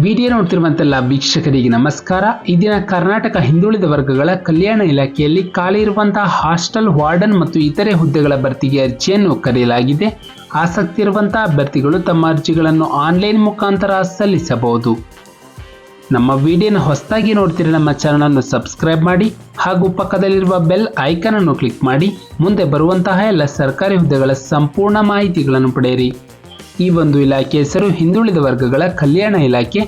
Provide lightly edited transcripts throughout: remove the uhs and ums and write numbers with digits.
Video ನೋಡ್ತಿರುವಂತೆಲ್ಲ ವೀಕ್ಷಕರಿಗೆ ನಮಸ್ಕಾರ. ಈ ದಿನ ಕರ್ನಾಟಕ ಹಿಂದುಳಿದ ವರ್ಗಗಳ ಕಲ್ಯಾಣ ಇಲಾಖೆಯಲ್ಲಿ ಖಾಲಿ ಇರುವಂತಹ ಹಾಸ್ಟೆಲ್ ವಾರ್ಡನ್ ಮತ್ತು ಇತರೆ ಹುದ್ದೆಗಳ ಭರ್ತಿಗೆ ಅರ್ಜಿಯನ್ನು ಕರೆಯಲಾಗಿದೆ. ಆಸಕ್ತಿ ಇರುವಂತಹ ಅಭ್ಯರ್ಥಿಗಳು ತಮ್ಮ ಅರ್ಜಿಗಳನ್ನು ಆನ್ಲೈನ್ ಮುಖಾಂತರ ಸಲ್ಲಿಸಬಹುದು. ನಮ್ಮ ವಿಡಿಯೋನ ಹೊಸದಾಗಿ ನೋಡ್ತಿರೋ ನಮ್ಮ ಚಾನಲ್ ಅನ್ನು ಸಬ್ಸ್ಕ್ರೈಬ್ ಮಾಡಿ ಹಾಗೂ ಪಕ್ಕದಲ್ಲಿರುವ ಬೆಲ್ ಐಕಾನ್ ಅನ್ನು ಕ್ಲಿಕ್ ಮಾಡಿ ಮುಂದೆ ಬರುವಂತಹ ಎಲ್ಲ ಸರ್ಕಾರಿ ಹುದ್ದೆಗಳ ಸಂಪೂರ್ಣ ಮಾಹಿತಿಗಳನ್ನು ಪಡೆಯಿರಿ. ಈ ಒಂದು ಇಲಾಖೆ ಹೆಸರು ಹಿಂದುಳಿದ ವರ್ಗಗಳ ಕಲ್ಯಾಣ ಇಲಾಖೆ.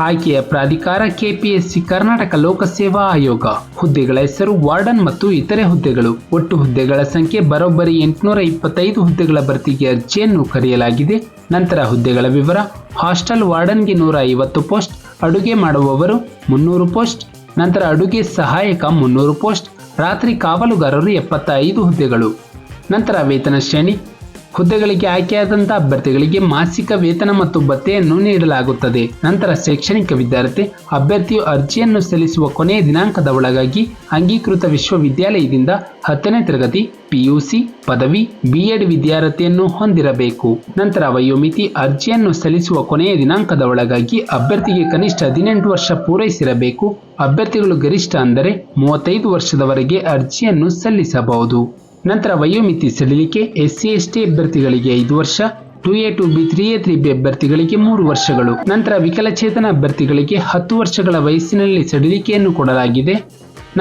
ಆಯ್ಕೆಯ ಪ್ರಾಧಿಕಾರ ಕೆಪಿಎಸ್ಸಿ ಕರ್ನಾಟಕ ಲೋಕಸೇವಾ ಆಯೋಗ. ಹುದ್ದೆಗಳ ಹೆಸರು ವಾರ್ಡನ್ ಮತ್ತು ಇತರೆ ಹುದ್ದೆಗಳು. ಒಟ್ಟು ಹುದ್ದೆಗಳ ಸಂಖ್ಯೆ ಬರೋಬ್ಬರಿ 825 ಹುದ್ದೆಗಳ ಭರ್ತಿಗೆ ಅರ್ಜಿಯನ್ನು ಕರೆಯಲಾಗಿದೆ. ನಂತರ ಹುದ್ದೆಗಳ ವಿವರ: ಹಾಸ್ಟೆಲ್ ವಾರ್ಡನ್ಗೆ 150 ಪೋಸ್ಟ್, ಅಡುಗೆ ಮಾಡುವವರು 300 ಪೋಸ್ಟ್, ನಂತರ ಅಡುಗೆ ಸಹಾಯಕ 300 ಪೋಸ್ಟ್, ರಾತ್ರಿ ಕಾವಲುಗಾರರು 75 ಹುದ್ದೆಗಳು. ನಂತರ ವೇತನ ಶ್ರೇಣಿ: ಹುದ್ದೆಗಳಿಗೆ ಆಯ್ಕೆಯಾದಂತಹ ಅಭ್ಯರ್ಥಿಗಳಿಗೆ ಮಾಸಿಕ ವೇತನ ಮತ್ತು ಭತ್ಯೆಯನ್ನು ನೀಡಲಾಗುತ್ತದೆ. ನಂತರ ಶೈಕ್ಷಣಿಕ ವಿದ್ಯಾರ್ಥಿ: ಅಭ್ಯರ್ಥಿಯು ಅರ್ಜಿಯನ್ನು ಸಲ್ಲಿಸುವ ಕೊನೆಯ ದಿನಾಂಕದ ಒಳಗಾಗಿ ಅಂಗೀಕೃತ ವಿಶ್ವವಿದ್ಯಾಲಯದಿಂದ 10ನೇ ತರಗತಿ, ಪಿಯುಸಿ, ಪದವಿ, ಬಿಎಡ್ ವಿದ್ಯಾರ್ಥಿಯನ್ನು ಹೊಂದಿರಬೇಕು. ನಂತರ ವಯೋಮಿತಿ: ಅರ್ಜಿಯನ್ನು ಸಲ್ಲಿಸುವ ಕೊನೆಯ ದಿನಾಂಕದ ಒಳಗಾಗಿ ಅಭ್ಯರ್ಥಿಗೆ ಕನಿಷ್ಠ 18 ವರ್ಷ ಪೂರೈಸಿರಬೇಕು. ಅಭ್ಯರ್ಥಿಗಳು ಗರಿಷ್ಠ ಅಂದರೆ 35 ವರ್ಷದವರೆಗೆ ಅರ್ಜಿಯನ್ನು ಸಲ್ಲಿಸಬಹುದು. ನಂತರ ವಯೋಮಿತಿ ಸಡಿಲಿಕೆ: SC ST ಅಭ್ಯರ್ಥಿಗಳಿಗೆ 5 ವರ್ಷ, 2A 2B 3A 3B ಅಭ್ಯರ್ಥಿಗಳಿಗೆ 3 ವರ್ಷಗಳು. ನಂತರ ವಿಕಲಚೇತನ ಅಭ್ಯರ್ಥಿಗಳಿಗೆ 10 ವರ್ಷಗಳ ವಯಸ್ಸಿನಲ್ಲಿ ಸಡಿಲಿಕೆಯನ್ನು ಕೊಡಲಾಗಿದೆ.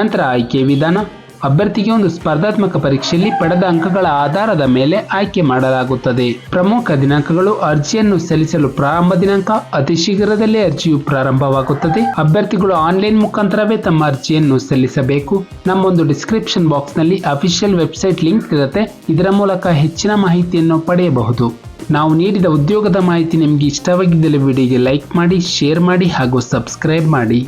ನಂತರ ಆಯ್ಕೆ ವಿಧಾನ: ಅಭ್ಯರ್ಥಿಗೆ ಒಂದು ಸ್ಪರ್ಧಾತ್ಮಕ ಪರೀಕ್ಷೆಯಲ್ಲಿ ಪಡೆದ ಅಂಕಗಳ ಆಧಾರದ ಮೇಲೆ ಆಯ್ಕೆ ಮಾಡಲಾಗುತ್ತದೆ. ಪ್ರಮುಖ ದಿನಾಂಕಗಳು: ಅರ್ಜಿಯನ್ನು ಸಲ್ಲಿಸಲು ಪ್ರಾರಂಭ ದಿನಾಂಕ: ಅತಿ ಶೀಘ್ರದಲ್ಲೇ ಅರ್ಜಿಯು ಪ್ರಾರಂಭವಾಗುತ್ತದೆ. ಅಭ್ಯರ್ಥಿಗಳು ಆನ್ಲೈನ್ ಮುಖಾಂತರವೇ ತಮ್ಮ ಅರ್ಜಿಯನ್ನು ಸಲ್ಲಿಸಬೇಕು. ನಮ್ಮೊಂದು ಡಿಸ್ಕ್ರಿಪ್ಷನ್ ಬಾಕ್ಸ್ ನಲ್ಲಿ ಅಫಿಷಿಯಲ್ ವೆಬ್ಸೈಟ್ ಲಿಂಕ್ ಇರುತ್ತೆ. ಇದರ ಮೂಲಕ ಹೆಚ್ಚಿನ ಮಾಹಿತಿಯನ್ನು ಪಡೆಯಬಹುದು. ನಾವು ನೀಡಿದ ಉದ್ಯೋಗದ ಮಾಹಿತಿ ನಿಮಗೆ ಇಷ್ಟವಾಗಿದ್ದಲ್ಲಿ ವಿಡಿಯೋಗೆ ಲೈಕ್ ಮಾಡಿ, ಶೇರ್ ಮಾಡಿ ಹಾಗೂ ಸಬ್ಸ್ಕ್ರೈಬ್ ಮಾಡಿ.